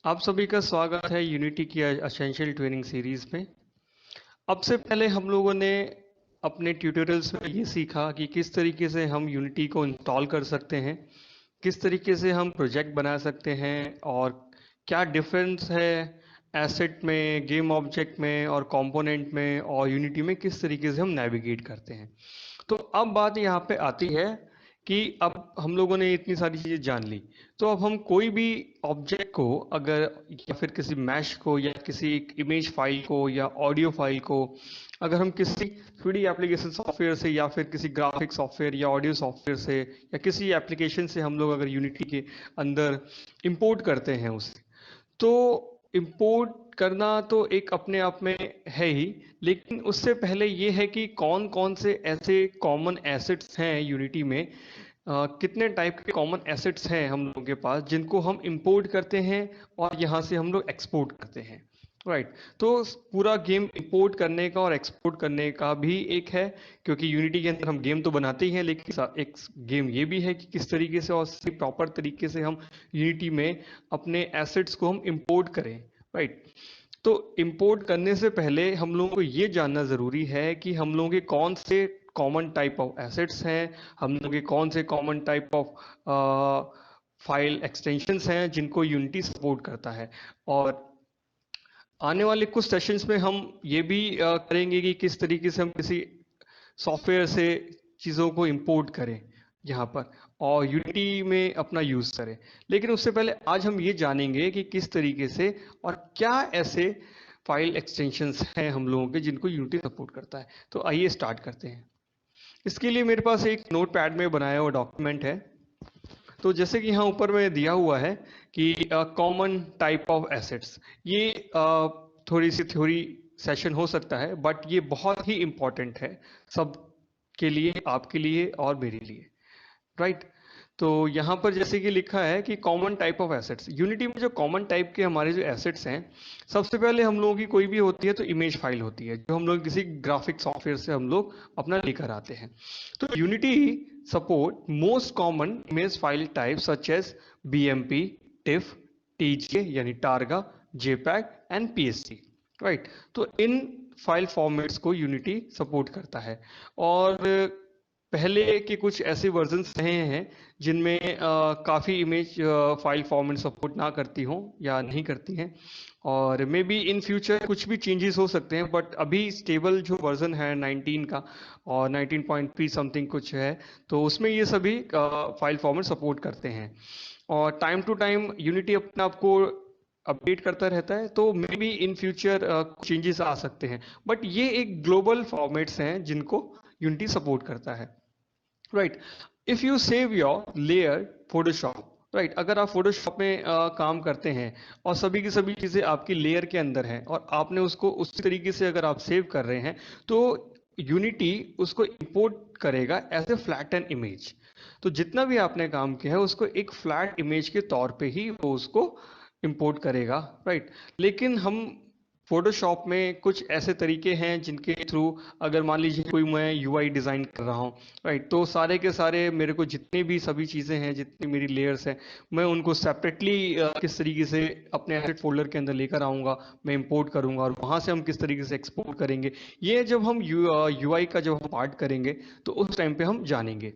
आप सभी का स्वागत है यूनिटी की एसेंशियल ट्रेनिंग सीरीज में। अब से पहले हम लोगों ने अपने ट्यूटोरियल्स में ये सीखा कि किस तरीके से हम यूनिटी को इंस्टॉल कर सकते हैं, किस तरीके से हम प्रोजेक्ट बना सकते हैं और क्या डिफरेंस है एसेट में, गेम ऑब्जेक्ट में और कंपोनेंट में और यूनिटी में किस तरीके से हम नेविगेट करते हैं। तो अब बात यहाँ पे आती है कि अब हम लोगों ने इतनी सारी चीज़ें जान ली, तो अब हम कोई भी ऑब्जेक्ट को अगर या फिर किसी मैश को या किसी इमेज फाइल को या ऑडियो फाइल को अगर हम किसी 3D एप्लीकेशन सॉफ्टवेयर से या फिर किसी ग्राफिक सॉफ्टवेयर या ऑडियो सॉफ्टवेयर से या किसी एप्लीकेशन से हम लोग अगर यूनिटी के अंदर इंपोर्ट करते हैं उसे, तो इंपोर्ट करना तो एक अपने आप में है ही, लेकिन उससे पहले ये है कि कौन कौन से ऐसे कॉमन एसेट्स हैं यूनिटी में, कितने टाइप के कॉमन एसेट्स हैं हम लोगों के पास जिनको हम इंपोर्ट करते हैं और यहाँ से हम लोग एक्सपोर्ट करते हैं। राइट। तो पूरा गेम इंपोर्ट करने का और एक्सपोर्ट करने का भी एक है, क्योंकि यूनिटी के अंदर हम गेम तो बनाते ही हैं, लेकिन एक गेम ये भी है कि किस तरीके से और प्रॉपर तरीके से हम यूनिटी में अपने एसेट्स को हम इंपोर्ट करें। राइट। तो इंपोर्ट करने से पहले हम लोगों को ये जानना ज़रूरी है कि हम लोगों के कौन से कॉमन टाइप ऑफ एसेट्स हैं, हम लोगों के कौन से common type of file extensions हैं जिनको यूनिटी सपोर्ट करता है। और आने वाले कुछ सेशंस में हम ये भी करेंगे कि किस तरीके से हम किसी सॉफ्टवेयर से चीज़ों को इंपोर्ट करें यहाँ पर और यूनिटी में अपना यूज़ करें। लेकिन उससे पहले आज हम ये जानेंगे कि किस तरीके से और क्या ऐसे फाइल एक्सटेंशंस हैं हम लोगों के जिनको यूनिटी सपोर्ट करता है। तो आइए स्टार्ट करते हैं। इसके लिए मेरे पास एक नोट पैड में बनाया हुआ डॉक्यूमेंट है। तो जैसे कि यहाँ ऊपर में दिया हुआ है कि कॉमन टाइप ऑफ एसेट्स, ये थोड़ी सी थ्योरी सेशन हो सकता है, बट ये बहुत ही इंपॉर्टेंट है सब के लिए, आपके लिए और मेरे लिए। राइट। तो यहाँ पर जैसे कि लिखा है कि common type of assets, unity में जो कॉमन टाइप के हमारे जो एसेट्स हैं, सबसे पहले हम लोगों की कोई भी होती है तो इमेज फाइल होती है जो हम लोग किसी ग्राफिक सॉफ्टवेयर से हम लोग अपना लेकर आते हैं। तो Unity support most common image file type such as BMP, TIFF, TJ यानी Targa, JPEG and PSC. Right. तो इन फाइल फॉर्मेट्स को यूनिटी सपोर्ट करता है। और पहले के कुछ ऐसे वर्जन्स रहे हैं जिनमें काफ़ी इमेज फाइल फॉर्मेट सपोर्ट ना करती हों या नहीं करती हैं, और मे बी इन फ्यूचर कुछ भी चेंजेस हो सकते हैं, बट अभी स्टेबल जो वर्जन है 19 का और 19.3 समथिंग कुछ है, तो उसमें ये सभी फाइल फॉर्मेट सपोर्ट करते हैं। और टाइम टू टाइम यूनिटी अपने आप को अपडेट करता रहता है, तो may be in future changes आ सकते हैं, बट ये एक ग्लोबल फॉर्मेट्स हैं जिनको यूनिटी सपोर्ट करता है। Right. If you save your layer Photoshop, right, अगर आप फोटोशॉप में काम करते हैं और सभी की सभी चीज़ें आपकी लेयर के अंदर हैं और आपने उसको उसी तरीके से अगर आप सेव कर रहे हैं, तो यूनिटी उसको इंपोर्ट करेगा as a flat and image. तो जितना भी आपने काम किया है उसको एक फ्लैट इमेज के तौर पे ही वो उसको इंपोर्ट करेगा। राइट। लेकिन हम फोटोशॉप में कुछ ऐसे तरीके हैं जिनके थ्रू, अगर मान लीजिए कोई मैं यूआई डिज़ाइन कर रहा हूँ, राइट, तो सारे के सारे मेरे को जितने भी सभी चीज़ें हैं, जितनी मेरी लेयर्स हैं, मैं उनको सेपरेटली किस तरीके से अपने एसेट फोल्डर के अंदर लेकर आऊँगा, मैं इंपोर्ट करूँगा और वहाँ से हम किस तरीके से एक्सपोर्ट करेंगे, ये जब हम यूआई का जब हम पार्ट करेंगे तो उस टाइम पे हम जानेंगे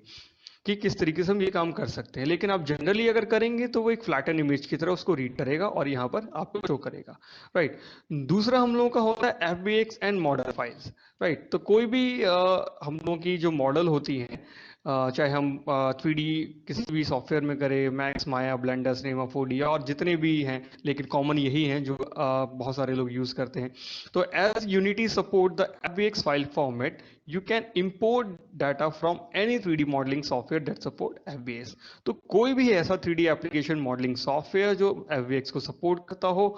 कि किस तरीके से हम ये काम कर सकते हैं। लेकिन आप जनरली अगर करेंगे तो वो एक फ्लैटन इमेज की तरह उसको रीड करेगा और यहाँ पर आपको शो करेगा। राइट। दूसरा हम लोगों का होता है एफबीएक्स एंड मॉडल फाइल्स। राइट। तो कोई भी हम लोगों की जो मॉडल होती हैं, चाहे हम 3D किसी भी सॉफ्टवेयर में करें, मैक्स, माया, ब्लेंडर, सिनेमा 4D और जितने भी हैं, लेकिन कॉमन यही हैं जो बहुत सारे लोग यूज़ करते हैं। तो as Unity support the FBX file format, you can import data from any 3D modeling software that support FBX। तो कोई भी ऐसा 3D एप्लीकेशन मॉडलिंग सॉफ्टवेयर जो FBX को सपोर्ट करता हो,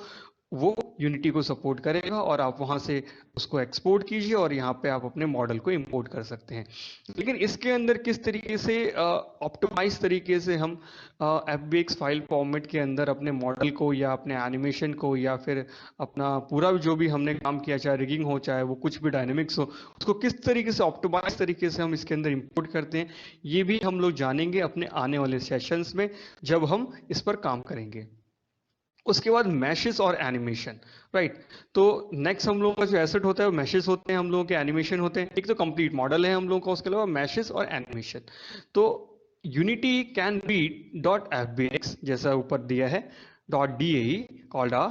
वो यूनिटी को सपोर्ट करेगा और आप वहां से उसको एक्सपोर्ट कीजिए और यहाँ पे आप अपने मॉडल को इंपोर्ट कर सकते हैं। लेकिन इसके अंदर किस तरीके से ऑप्टिमाइज तरीके से हम FBX फाइल फॉर्मेट के अंदर अपने मॉडल को या अपने एनिमेशन को या फिर अपना पूरा जो भी हमने काम किया, चाहे रिगिंग हो चाहे वो कुछ भी डायनेमिक्स हो, उसको किस तरीके से ऑप्टिमाइज तरीके से हम इसके अंदर इंपोर्ट करते हैं, ये भी हम लोग जानेंगे अपने आने वाले सेशंस में जब हम इस पर काम करेंगे। उसके बाद मैशेस और एनिमेशन, राइट। तो नेक्स्ट हम लोगों का जो एसेट होता है वो मैशेस होते हैं, हम लोगों के एनिमेशन होते हैं। एक तो कंप्लीट मॉडल है हम लोगों का, उसके अलावा मैशेस और एनिमेशन। तो Unity can be dot F B X जैसा ऊपर दिया है, dot D A Collada,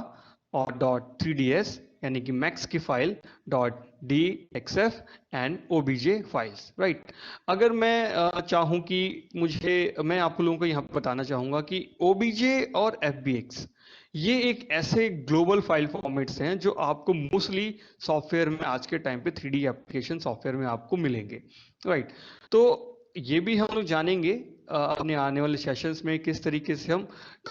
और डॉट 3ds यानी कि मैक्स की file, dot D X F and OBJ files, right. अगर मैं चाहूँ कि मैं आप लोगों को यहाँ पे बताना चाहूँगा कि ओबीजे और एफ बी एक्स ये एक ऐसे ग्लोबल फाइल फॉर्मेट्स हैं जो आपको मोस्टली सॉफ्टवेयर में आज के टाइम पे 3D एप्लीकेशन सॉफ्टवेयर में आपको मिलेंगे, राइट। तो ये भी हम लोग जानेंगे अपने आने वाले सेशंस में किस तरीके से हम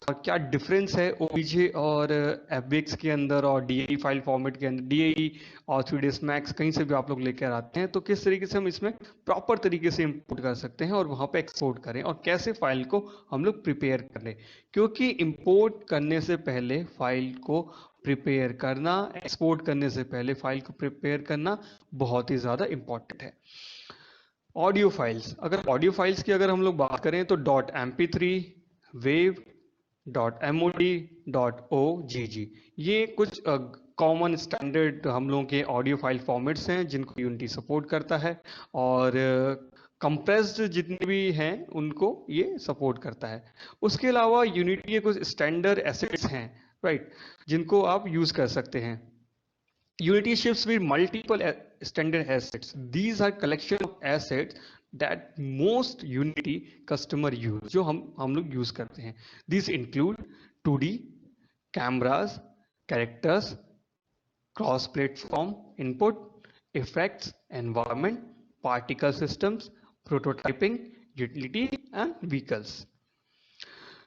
क्या डिफरेंस है ओबीजे और एफबीएक्स के अंदर और डीएई फाइल फॉर्मेट के अंदर, डीएई और 3ds मैक्स कहीं से भी आप लोग लेकर आते हैं तो किस तरीके से हम इसमें प्रॉपर तरीके से इंपोर्ट कर सकते हैं और वहां पे एक्सपोर्ट करें और कैसे फाइल को हम लोग प्रिपेयर कर लें, क्योंकि इंपोर्ट करने से पहले फाइल को प्रिपेयर करना, एक्सपोर्ट करने से पहले फाइल को प्रिपेयर करना बहुत ही ज़्यादा इंपॉर्टेंट है। ऑडियो फाइल्स, अगर ऑडियो फाइल्स की अगर हम लोग बात करें तो dot M P three, wav, dot M O D, dot O G G, ये कुछ कॉमन स्टैंडर्ड हम लोगों के ऑडियो फाइल फॉर्मेट्स हैं जिनको यूनिटी सपोर्ट करता है, और कंप्रेस्ड जितने भी हैं उनको ये सपोर्ट करता है। उसके अलावा यूनिटी के कुछ स्टैंडर्ड एसेट्स हैं, राइट, जिनको आप यूज कर सकते हैं। Unity ships with multiple standard assets. These are collection of assets that most Unity customer use, जो हम लोग यूज करते हैं। These include 2D, cameras, characters, cross-platform input, effects, environment, particle systems, prototyping, utility, and vehicles.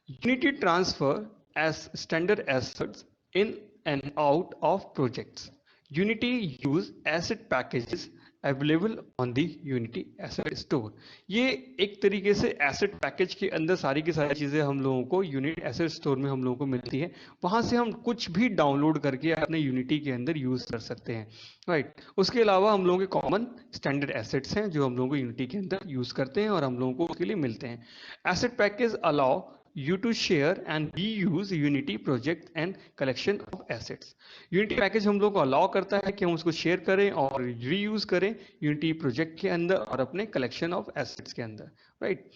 Unity transfer as standard assets in and out of projects. Unity use asset packages available on the Unity Asset Store. ये एक तरीके से asset package के अंदर सारी की सारी चीज़ें हम लोगों को यूनिटी एसेट स्टोर में हम लोगों को मिलती है, वहां से हम कुछ भी डाउनलोड करके अपने यूनिटी के अंदर यूज कर सकते हैं, राइट। उसके अलावा हम लोगों के कॉमन स्टैंडर्ड एसेट्स हैं जो हम लोगों को यूनिटी के अंदर यूज करते हैं और हम लोगों को उसके लिए मिलते हैं। Asset package allow you to share and reuse Unity project and collection of assets. Unity package हम लोग को अलाउ करता है कि हम उसको शेयर करें और रीयूज करें Unity प्रोजेक्ट के अंदर और अपने कलेक्शन ऑफ एसेट्स के अंदर, राइट।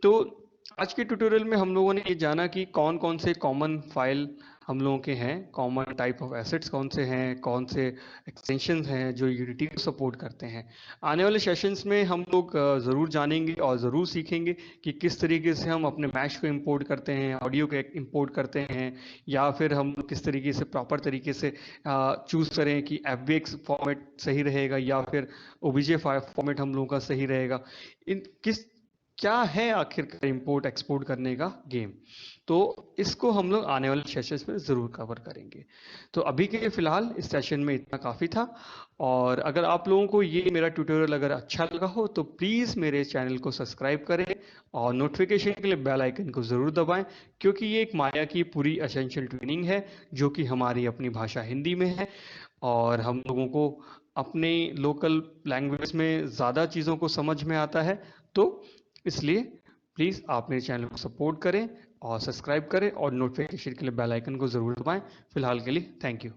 तो आज के ट्यूटोरियल में हम लोगों ने ये जाना कि कौन कौन से कॉमन फाइल हम लोगों के हैं, कॉमन टाइप ऑफ एसेट्स कौन से हैं, कौन से एक्सटेंशंस हैं जो यूनिटी को सपोर्ट करते हैं। आने वाले सेशंस में हम लोग ज़रूर जानेंगे और ज़रूर सीखेंगे कि किस तरीके से हम अपने मैश को इंपोर्ट करते हैं, ऑडियो को इंपोर्ट करते हैं, या फिर हम किस तरीके से प्रॉपर तरीके से चूज़ करें कि एफ फॉर्मेट सही रहेगा या फिर ओबीजे फॉर्मेट हम लोगों का सही रहेगा। इन किस क्या है आखिरकार इंपोर्ट एक्सपोर्ट करने का गेम, तो इसको हम लोग आने वाले सेशंस में ज़रूर कवर करेंगे। तो अभी के लिए फ़िलहाल इस सेशन में इतना काफ़ी था, और अगर आप लोगों को ये मेरा ट्यूटोरियल अगर अच्छा लगा हो तो प्लीज़ मेरे चैनल को सब्सक्राइब करें और नोटिफिकेशन के लिए बेल आइकन को ज़रूर दबाएं, क्योंकि ये एक माया की पूरी एसेंशियल ट्रेनिंग है जो कि हमारी अपनी भाषा हिंदी में है, और हम लोगों को अपने लोकल लैंग्वेज में ज़्यादा चीज़ों को समझ में आता है। तो इसलिए प्लीज़ आप मेरे चैनल को सपोर्ट करें और सब्सक्राइब करें और नोटिफिकेशन के लिए बेल आइकन को ज़रूर दबाएं। फिलहाल के लिए थैंक यू।